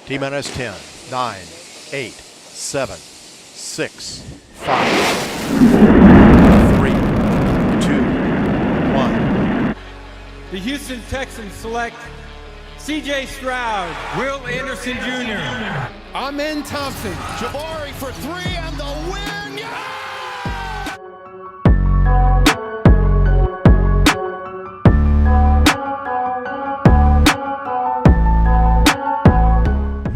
T-minus 10, 9, 8, 7, 6, 5, 3, 2, 1. The Houston Texans select C.J. Stroud, Will Anderson Jr., Amen Thompson, Jabari for three and the win.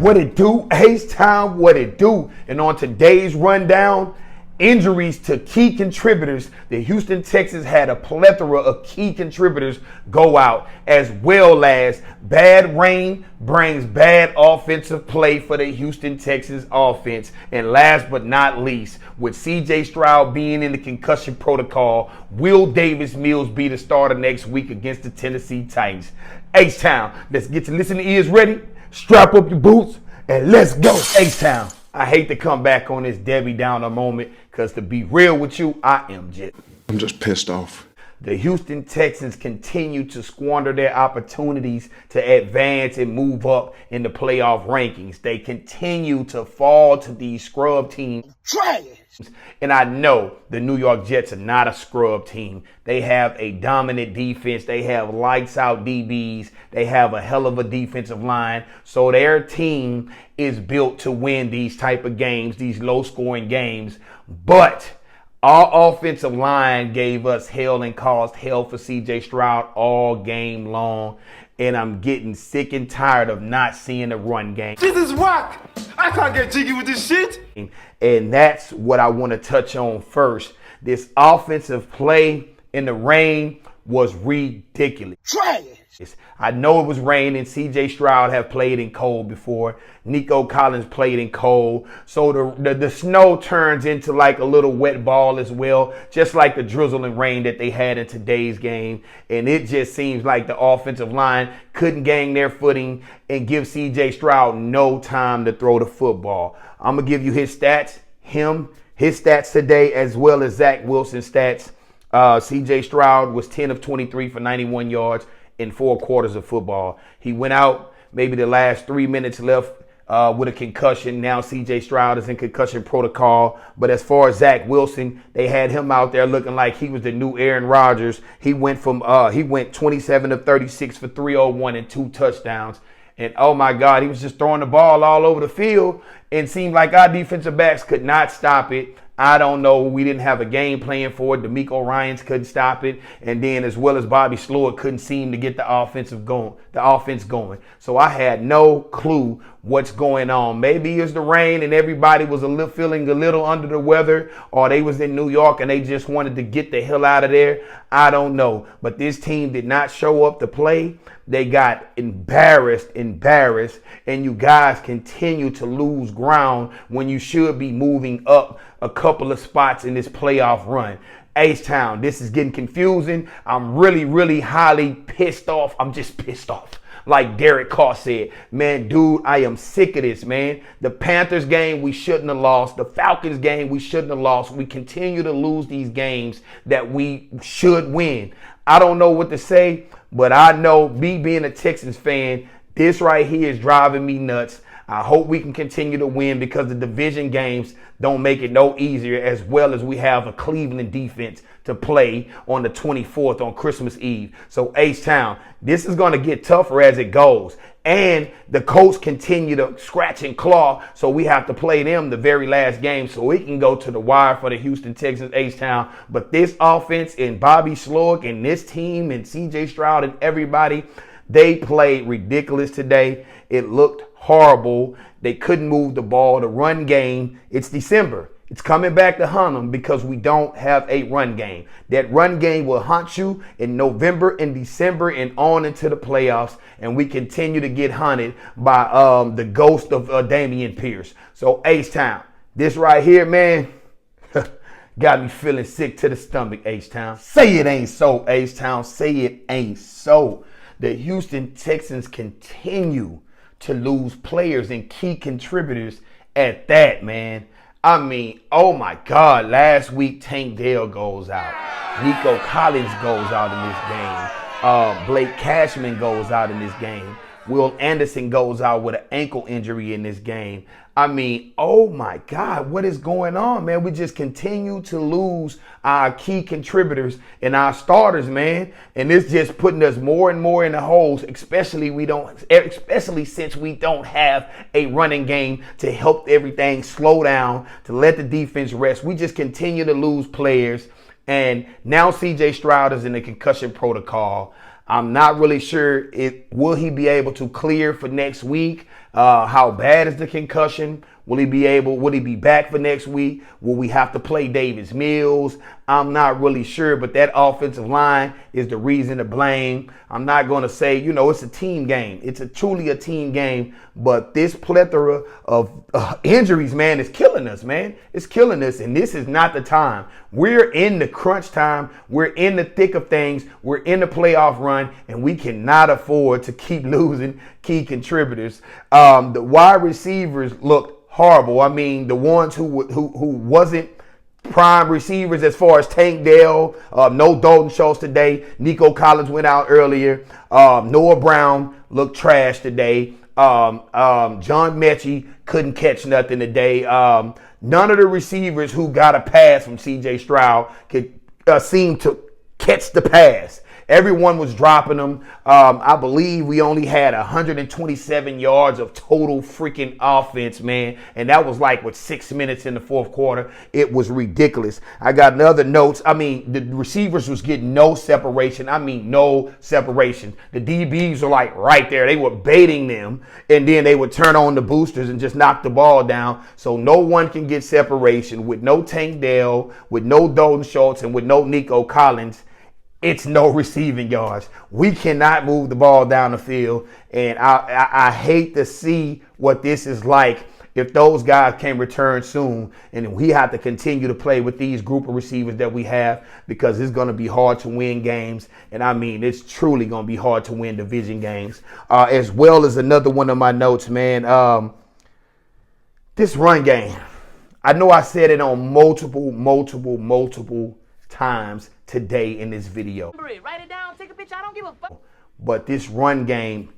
What it do, H-Town, what it do. And on today's rundown, injuries to key contributors. The Houston Texans had a plethora of key contributors go out, as well as bad rain brings bad offensive play for the Houston Texans offense. And last but not least, with C.J. Stroud being in the concussion protocol, will Davis Mills be the starter next week against the Tennessee Titans? H-Town, let's get your listening ears ready. Strap up your boots and let's go. H-Town. I hate to come back on this Debbie Downer moment because to be real with you, I'm just pissed off. The Houston Texans continue to squander their opportunities to advance and move up in the playoff rankings. They continue to fall to these scrub teams. Trash. And I know the New York Jets are not a scrub team. They have a dominant defense. They have lights out DBs. They have a hell of a defensive line. So their team is built to win these type of games, these low scoring games. But our offensive line gave us hell and caused hell for C.J. Stroud all game long. And I'm getting sick and tired of not seeing the run game. this is whack. I can't get jiggy with this shit. And that's what I want to touch on first. This offensive play in the rain was ridiculous. Trash. I know it was raining. C.J. Stroud have played in cold before. Nico Collins played in cold. So the snow turns into like a little wet ball as well, just like the drizzle and rain that they had in today's game. And it just seems like the offensive line couldn't gain their footing and give C.J. Stroud no time to throw the football. I'm going to give you his stats, his stats today, as well as Zach Wilson's stats. C.J. Stroud was 10 of 23 for 91 yards in 4 quarters of football. He went out maybe the last 3 minutes left with a concussion. Now C.J. Stroud is in concussion protocol. But as far as Zach Wilson, they had him out there looking like he was the new Aaron Rodgers. He went 27 of 36 for 301 and 2 touchdowns. And oh my God, he was just throwing the ball all over the field and seemed like our defensive backs could not stop it. I don't know. We didn't have a game plan for it. D'Amico Ryans couldn't stop it. And then as well as Bobby Slowick couldn't seem to get the offense going. So I had no clue what's going on. Maybe it's the rain and everybody was feeling a little under the weather, or they was in New York and they just wanted to get the hell out of there. I don't know. But this team did not show up to play. They got embarrassed, and you guys continue to lose ground when you should be moving up a couple of spots in this playoff run. H-Town, this is getting confusing. I'm really highly pissed off. I'm just pissed off. Like Derek Carr said, man, dude, I am sick of this, man. The Panthers game, we shouldn't have lost. The Falcons game, we shouldn't have lost. We continue to lose these games that we should win. I don't know what to say, but I know, me being a Texans fan, this right here is driving me nuts. I hope we can continue to win because the division games don't make it no easier, as well as we have a Cleveland defense to play on the 24th on Christmas Eve. So H-Town, this is going to get tougher as it goes. And the Colts continue to scratch and claw, so we have to play them the very last game so we can go to the wire for the Houston Texans, H-Town. But this offense and Bobby Slowick and this team and C.J. Stroud and everybody, they played ridiculous today. It looked horrible. They couldn't move the ball. The run game, it's December. It's coming back to hunt them because we don't have a run game. That run game will hunt you in November and December and on into the playoffs. And we continue to get hunted by the ghost of Dameon Pierce. So H-Town, this right here, man, got me feeling sick to the stomach, H-Town. Say it ain't so, H-Town. Say it ain't so. The Houston Texans continue to lose players and key contributors at that, man. I mean, oh my God, last week Tank Dell goes out. Nico Collins goes out in this game. Blake Cashman goes out in this game. Will Anderson goes out with an ankle injury in this game. I mean, oh my God, what is going on, man? We just continue to lose our key contributors and our starters, man. And it's just putting us more and more in the holes, especially since we don't have a running game to help everything slow down, to let the defense rest. We just continue to lose players. And now CJ Stroud is in the concussion protocol. I'm not really sure will he be able to clear for next week? How bad is the concussion? Will he be back for next week? Will we have to play Davis Mills? I'm not really sure, but that offensive line is the reason to blame. I'm not going to say, it's a team game. It's truly a team game, but this plethora of injuries, man, is killing us, man. It's killing us, and this is not the time. We're in the crunch time. We're in the thick of things. We're in the playoff run, and we cannot afford to keep losing key contributors. The wide receivers looked horrible. I mean, the ones who wasn't prime receivers as far as Tank Dell, no Dalton Schultz today. Nico Collins went out earlier. Noah Brown looked trash today. John Mechie couldn't catch nothing today. None of the receivers who got a pass from CJ Stroud could seem to catch the pass. Everyone was dropping them. I believe we only had 127 yards of total freaking offense, man. And that was like, 6 minutes in the fourth quarter. It was ridiculous. I got another notes. I mean, the receivers was getting no separation. I mean, no separation. The DBs were like right there. They were baiting them. And then they would turn on the boosters and just knock the ball down. So no one can get separation with no Tank Dell, with no Dalton Schultz, and with no Nico Collins. It's no receiving yards. We cannot move the ball down the field. And I hate to see what this is like if those guys can return soon. And we have to continue to play with these group of receivers that we have, because it's going to be hard to win games. And I mean, it's truly going to be hard to win division games. As well as another one of my notes, man, this run game. I know I said it on multiple times today in this video. Write it down, take a picture, I don't give a fuck. But this run game,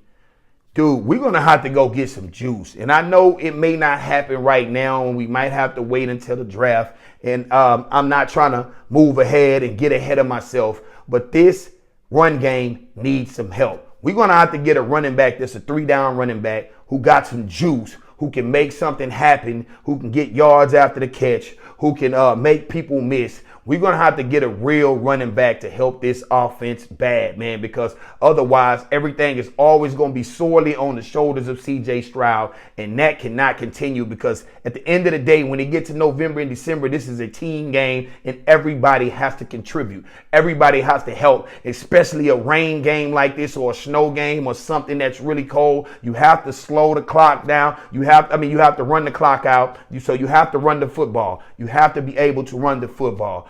dude, we're going to have to go get some juice. And I know it may not happen right now, and we might have to wait until the draft. And I'm not trying to move ahead and get ahead of myself, but this run game needs some help. We're going to have to get a running back that's a 3-down running back who got some juice, who can make something happen, who can get yards after the catch, who can make people miss. We're going to have to get a real running back to help this offense bad, man, because otherwise everything is always going to be sorely on the shoulders of CJ Stroud, and that cannot continue, because at the end of the day, when it gets to November and December, this is a team game and everybody has to contribute. Everybody has to help, especially a rain game like this or a snow game or something that's really cold. You have to slow the clock down. You have to run the clock out. So you have to run the football. You have to be able to run the football.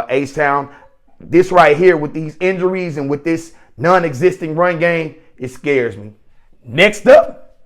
H-Town, this right here with these injuries and with this non-existing run game, it scares me. Next up,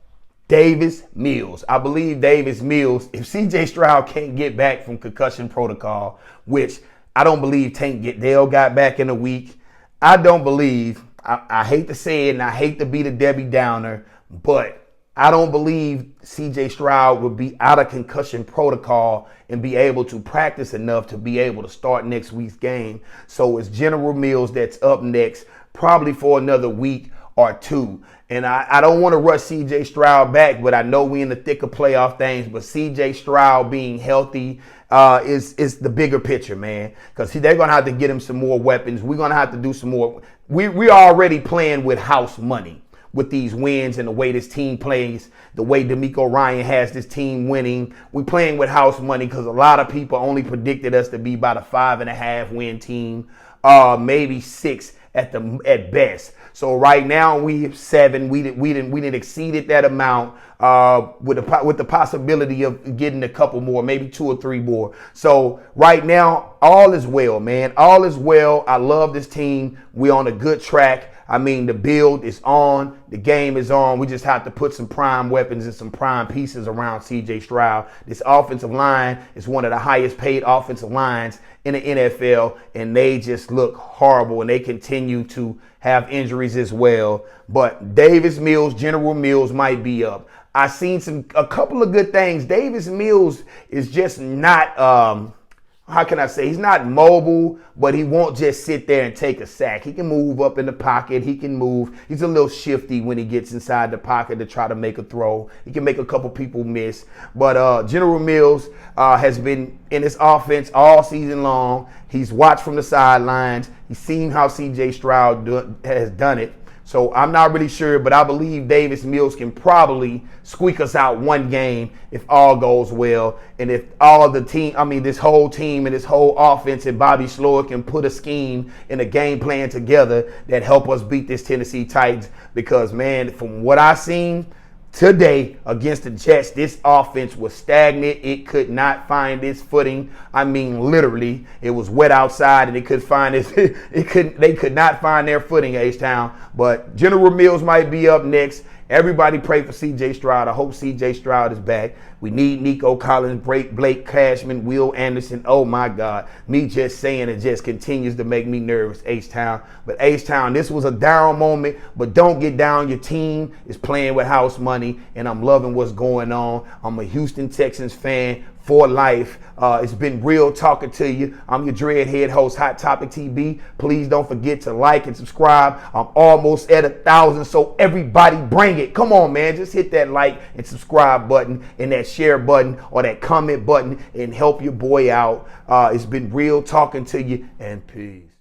Davis Mills. I believe Davis Mills, if CJ Stroud can't get back from concussion protocol, which I don't believe Tank Dell got back in a week, I don't believe, I hate to say it and I hate to be the Debbie Downer, but I don't believe CJ Stroud would be out of concussion protocol and be able to practice enough to be able to start next week's game. So it's General Mills that's up next, probably for another week or two. And I don't want to rush CJ Stroud back, but I know we in the thick of playoff things. But CJ Stroud being healthy is the bigger picture, man, because they're going to have to get him some more weapons. We're going to have to do some more. We're already playing with house money with these wins and the way this team plays, the way DeMeco Ryan has this team winning. We're playing with house money because a lot of people only predicted us to be about a 5.5 win team, maybe 6 at best. So right now we have 7. We didn't exceeded that amount with the possibility of getting a couple more, maybe 2 or 3 more. So right now all is well, man. All is well. I love this team. We're on a good track. I mean, the build is on. The game is on. We just have to put some prime weapons and some prime pieces around C.J. Stroud. This offensive line is one of the highest paid offensive lines in the NFL, and they just look horrible, and they continue to have injuries as well. But Davis Mills, General Mills might be up. I seen a couple of good things. Davis Mills is just not how can I say, he's not mobile, but he won't just sit there and take a sack. He can move up in the pocket. He can move. He's a little shifty when he gets inside the pocket to try to make a throw. He can make a couple people miss. But General Mills has been in this offense all season long. He's watched from the sidelines. He's seen how C.J. Stroud has done it. So I'm not really sure, but I believe Davis Mills can probably squeak us out one game if all goes well. And if all the team, this whole team and this whole offense and Bobby Slower can put a scheme and a game plan together that help us beat this Tennessee Titans. Because, man, from what I've seen today against the Jets, this offense was stagnant. It could not find its footing. Literally, it was wet outside and it could find its they could not find their footing, H-Town. But General Mills might be up next. Everybody pray for C.J. Stroud. I hope C.J. Stroud is back. We need Nico Collins, Blake Cashman, Will Anderson. Oh, my God. Me just saying it just continues to make me nervous, H-Town. But, H-Town, this was a down moment, but don't get down. Your team is playing with house money, and I'm loving what's going on. I'm a Houston Texans fan for life. It's been real talking to you. I'm your Dreadhead host, Hot Topic TV. Please don't forget to like and subscribe. I'm almost at 1,000, so everybody bring it. Come on, man. Just hit that like and subscribe button and that share button or that comment button and help your boy out. It's been real talking to you, and peace.